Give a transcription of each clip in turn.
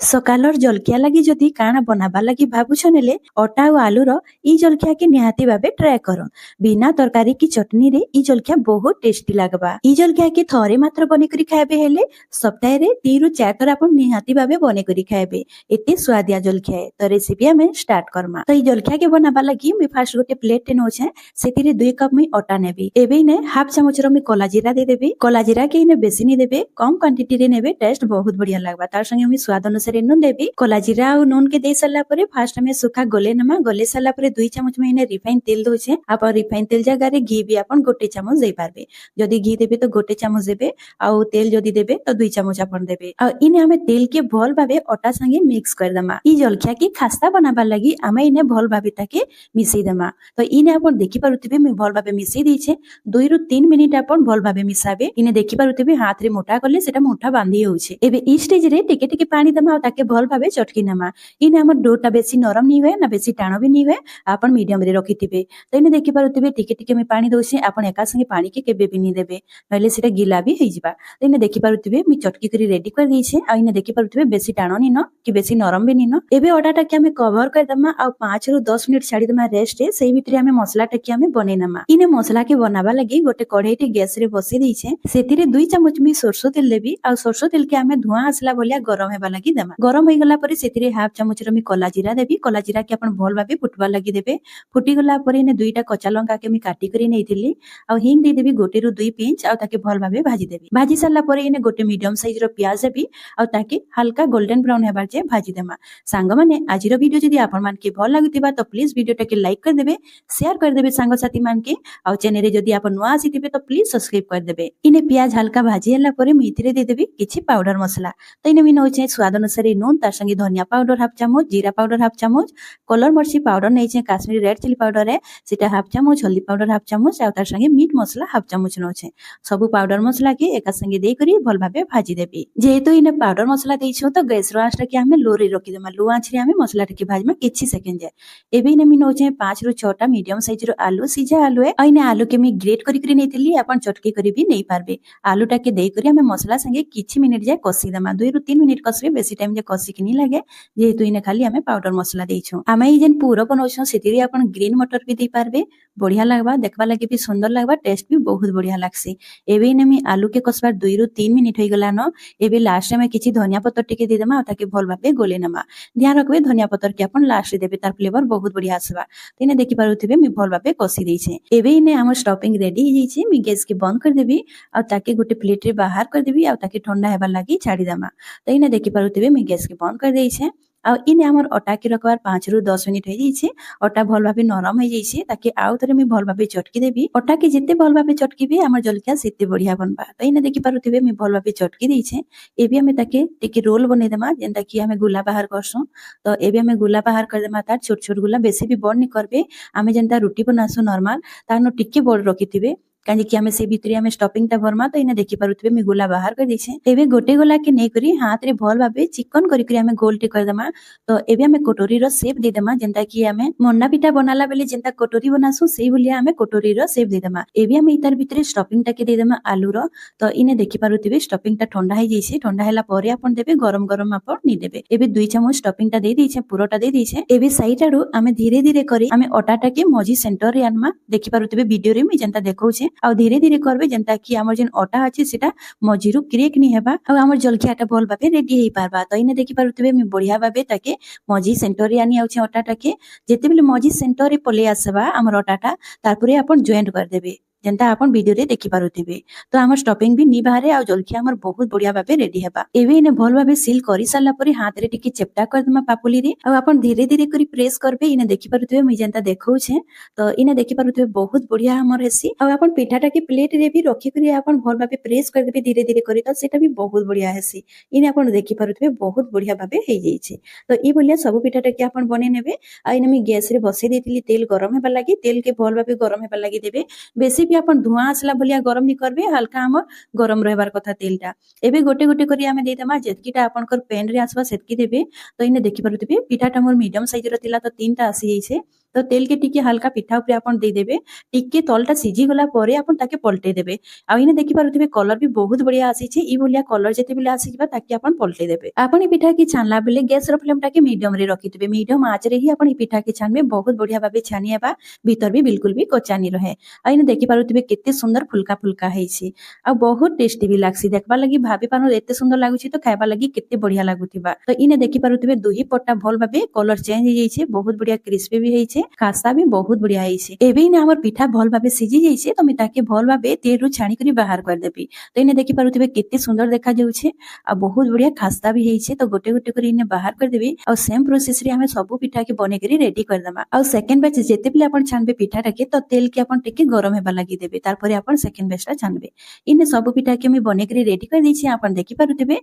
सकालर जलखिया लगी जदि काना बनाबा लगी भाबुछन हेले अटा और आलूर ई जलखिया के निहाती भाबे ट्राए करो। बिना तरकारी की चटनी रे ई जलखिया बहुत टेस्टी लगबा। ई जलखिया के थरे मात्र बने करी खाएबे हेले सप्ताह रे 3 रु 4 थर आपण निहाती भाबे बने करी खाएबे। एते स्वादिया जलखिया है। तो रेसिपी हमें स्टार्ट करमा। तो ई जलखिया के बनाबा लगी मैं फास्ट गोटे प्लेट टे नोछे सेतिरे 2 कप में अटा नेबी। एबे ने हाफ चामच रो में कला जीरा दे देबी। कला जीरा के इने बेसी नहीं देबे, कम क्वांटिटी रे नेबे, टेस्ट बहुत बढ़िया लगबा। तार संगे मैं स्वाद अनुसार नून देबी। कला जीरा और नून के दे सारा परे फास्ट में सुखा गोले नमा गोले सारा परे 2 चमच में इने रिफाइन तेल दोछे। आप रिफाइन तेल जगह रे घी भी आपण गोटे चमच दे पारबे। जदी घी देबे तो गोटे चमच देबे और तेल जदी देबे तो 2 चमच आपण देबे। और इने हमें तेल के भल भाबे अटा संगे मिक्स कर दमा। ई जलखिया की खास्ता बनाबा लगी हमें इने भल भाबे ताके मिसई दमा। तो इने आपण देखि पारुथिबे मैं भल भाबे मिसई देछे। 2 रु 3 मिनिट आपण भल भाबे मिसाबे। इने देखि पारुथिबे हाथ रे मोटा करले सेटा मोटा बांधी होउछे। एबे ई स्टेज रे टिके टिके पानी दमा और ताके भल भाबे चटकी नमा। इने हमर डोटा बेसी नरम नहीं हुए ना बेसी टाणो भी नहीं हुए। आपण मीडियम रे रखिथिबे। तो इने देखि पारुथिबे टिके टिके में पानी दोछे। आपण एका संगे पानी के केबे भी नहीं देबे नले सेटा गिला भी होई जिबा। तो इने देखि पारुथिबे मी चटकी करी रेडी कर देछे। आ इने देखि पारुथिबे बेसी टाणो नि न कि बेसी नरम भी नि न। एबे अटाटा के हमें कवर कर दमा और 5 रु 10 मिनिट छाडी दमा रेस्ट रे। सेही भितरे हमें मसला टकी हमें बने नमा। इने मसला के बनाबा लगी गोटे कढ़ाईटे गैस रे बसी देछे। सेतिरे 2 चमच मी सरसो तेल देबी और सरसो तेल के हमें धुआं आसला बोलिया गरम हेबा लगी दमा। गरम होई गला परे सेतिरे हाफ चमच रो मी कला जीरा देबी। कला जीरा के आपण भल भाबे फुटबा लगी देबे। फुटी गला परे ने 2टा कच्चा लंका के मी काटी करी नेइथिली और हिंग दे देबी गोटे रु 2 पिंच और ताके भल भाबे भाजी देबी। भाजी सारला परे इने गोटे मीडियम साइज रो प्याज देबी और ताके हल्का गोल्डन ब्राउन हेबार जे भाजी देमा। सांग माने आज रो वीडियो जदी आपण मान के भल लागुतिबा तो प्लीज वीडियो टाके लाइक कर देबे, शेयर कर देबे सांग साथी मान के और चैनल रे जदी आपण नुआ आसीतिबे तो प्लीज सब्सक्राइब कर देबे। इने प्याज हल्का भाजी हला परे मी इथिरे दे देबी किछि पाउडर मसला। तो इने मी नोचे स्वाद अनुसार नून तार संगे धनिया पाउडर हाफ चमच, जीरा पाउडर हाफ चमच, कलर मर्ची पाउडर नैचे काश्मीरी रेड चिली पाउडर है सेटा हाफ चमच, हल्दी पाउडर हाफ चमच और तार संगे मीट मसला हाफ चमच नोचे। सब पाउडर मसला के एका संगे दे करी भल भाबे भाजी देबी। जेहेतु इने पाउडर मसला देइछो तो गैस रो आंच के हमें लो रे रखि देमा। लो आंच रे हमें मसला के भाजमा किछि सेकंड जाय। एबे इने मी नोचे 5 रु 6 टा मीडियम साइज रो आलू सीझा आलू है। इने आलू के मी ग्रेट करी करी नेतिली आपण चटकी करी भी नै पारबे। आलू टा के दे करी हमें मसला संगे किछि मिनिट जाय कसी देमा। 2 रु 3 मिनिट कसबे बेसी टाइम जे कसी कि नै लागे जेहेतु इने खाली हमें पाउडर मसला देइछो। हमें ई जेन पूरा बनौछो सेतिरे आपण ग्रीन मटर भी दे पारबे। बढ़िया लगबा देखबा लगे भी सुंदर लगबा, टेस्ट भी बहुत बढ़िया लागसी। एबे इने मी आलू के कसबार 2 रु 3 मिनिट होई गला न। एबे लास्ट में किछि धनिया पत्तर टिके दे देमा और ताके भल भाबे गोले नमा। ध्यान रखबे धनिया पत्तर के आपण लास्ट रे देबे, तार फ्लेवर बहुत बढ़िया आसबा। इने देखि पारुथिबे मी भल भाबे कसी देइछे। एबे इने हमर स्टफिंग रेडी हो जाइछे। मी गैस के बंद कर देबी और ताके गोटे प्लेट रे बाहर कर देबी और ताके ठंडा हेबा लागि छाडी देमा। तो इने देखि पारुथिबे मी गैस के बंद कर देइछे और इने हमर अटा के रखबार 5 रु 10 मिनिट हो जाइछे। अटा भल भाबे नरम हो जाइछे ताकि आउ थरे मी भल भाबे चटकी देबी। अटा के जेते भल भाबे चटकीबे हमर जलखिया सेते बढ़िया बनबा। तो इने देखि पारुथिबे मी भल भाबे चटकी देइछे। एबे हमें ताके टिके रोल बने देमा जेंता कि हमें गुला बाहर करसु। तो एबे हमें गुला बाहर कर देमा तार छोट छोट गुला बेसी भी बड़ नि करबे। हमें जेंता रोटी बनासु नॉर्मल तारनो टिके बड़ रखिथिबे काजे कि हमें से भितरे हमें स्टफिंग ता भरमा। तो इने देखि पारुथिबे मी गोला बाहर कर देछे। एबे गोटे गोला के नै करी हाथ रे भल भाबे चिकन करी करी हमें गोल टे कर देमा। तो एबे हमें कटोरी रो शेप दे देमा जेंता कि हमें मंडा पिठा बनाला बेले जेंता कटोरी बनासु सेही बोलिया हमें कटोरी रो शेप दे देमा। एबे हमें इतार भितरे स्टफिंग टा के दे देमा आलू रो। तो इने देखि पारुथिबे स्टफिंग टा ठंडा हो जाइछे। ठंडा हैला परे आपण देबे गरम गरम आपण नि देबे। एबे 2 चमच स्टफिंग टा दे देइछे, पुरोटा दे देइछे। एबे साइड आडू हमें धीरे धीरे करी हमें अटाटा के मझी सेंटर रे आनमा। देखि पारुथिबे वीडियो रे मी जेंता देखौछे और धीरे धीरे करबे जेंता कि हमर जेन अटा अछि सेटा मझीरु क्रेक नि हेबा और हमर जलखियाटा भल भाबे रेडी हेई पारबा। तो इने देखि पारुथिबे मी बढ़िया भाबे ताके मझी सेंटर रे आनी आउछे अटाटा के। जेते बेले मझी सेंटर रे पले आसबा हमर अटाटा तारपरे आपण जॉइंट कर देबे जेंता आपण वीडियो रे देखि पारुथिबे। तो हमर स्टफिंग भी नि बाहरे आ जलखिया हमर बहुत बढ़िया भाबे रेडी हेबा। एबे इने भल भाबे सील करि सारला परे हाथ रे टिके चेप्टा कर देमा पापुली रे और आपण धीरे धीरे करी प्रेस करबे। इने देखि पारुथिबे मी जेंता देखौछे। तो इने देखि पारुथिबे बहुत बढ़िया हमर हेसी और आपण पिठाटा के प्लेट रे भी रखि करी आपण भल भाबे प्रेस कर देबे धीरे धीरे करी। तो सेटा भी बहुत बढ़िया हेसी। इने आपण देखि पारुथिबे बहुत बढ़िया भाबे हेई जाइछे। तो ई बोलिया सब पिठाटा के आपण बने नेबे। आ इने मी गैस रे बसै देतिली तेल गरम हेबा लागि। तेल के भल भाबे गरम हेबा लागि देबे। बेसी भी आपण धुआं आसला बोलिया गरम नि करबे, हल्का हमर गरम रहबार कथा तेलटा। एबे गोटे गोटे करी हमें दे देमा जेतकीटा आपनकर पैन रे आसबा सेतकी देबे। तो इने देखि पारुथिबे पिठाटा मोर मीडियम साइज रो तिला तो 3टा आसी जाइछे। तो तेल के टिके हल्का पिठा उपरे आपण देदेबे टिके तलटा सिझी गला परे आपण ताके पलटै देबे आ इने देखि पारुथिबे कलर भी बहुत बढ़िया आसीछि ई भलिया कलर जेते बेले आसीबा ताके आपण पलटै देबे आपण ई पिठा की छानला बेले गैस रो फ्लेम टाके मीडियम रे रखिथिबे मीडियम आंच रे ही आपण ई पिठा की छानबे बहुत बढ़िया भाबे छानियाबा भीतर भी बिल्कुल भी कच्चा नहीं रहे आ इने देखि पारुथिबे केते सुंदर फुलका फुलका हेछि आ बहुत टेस्टी भी लागसी देखबा लागि भाबी पानु एते सुंदर लागुछि तो खाइबा लागि केते बढ़िया लागुथिबा तो इने देखि पारुथिबे दुही पट्टा भल भाबे कलर चेंज हो जाइछे बहुत बढ़िया क्रिस्पी भी हेछि खासा भी बहुत बढ़िया हेछि एबे इने हमर पिठा भल भाबे सिझी जाइछे तो मी ताके भल भाबे तेलरु छाणी करी बाहर कर देबी तो इने देखि पारुथिबे केते सुंदर देखा जाउछे आ बहुत बढ़िया खासा भी हेछि तो गोटे गोटे करी इने बाहर कर देबी और सेम प्रोसेस रे हमें सब पिठा के बने करी रेडी कर देबा और सेकंड बैच जेते बेले आपण छानबे पिठा टाके तो तेल के आपण टिके गरम हेबा लागि देबे तारपरे आपण सेकंड बैच टा छानबे इने सब पिठा के मी बने करी रेडी कर दैछि आपण देखि पारुथिबे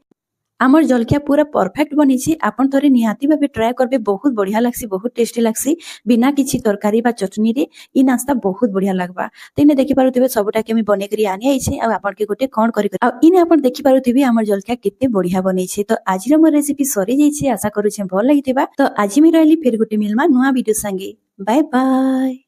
आमर जलखिया पूरा परफेक्ट बनी आपन थोड़े निहाती भाबे ट्राए करबे बहुत बढ़िया लागसी बहुत टेस्टी लागसी बिना किछि तरकारी बा चटनी रे ई नास्ता बहुत बढ़िया लागबा तेने देखि पारुथिबे सबटा के मी बने करी आनी आइछे आ आपन के गोटे कोन करी आ इने आपन देखि पारुथिबे आमर जलखिया केते बढ़िया बनै छै तो आज रो मोर रेसिपी सरी जाइछे आशा करू छै भल लागिथिबा तो आज मी रहली फेर गोटे मिलमा नुवा वीडियो संगे बाय बाय।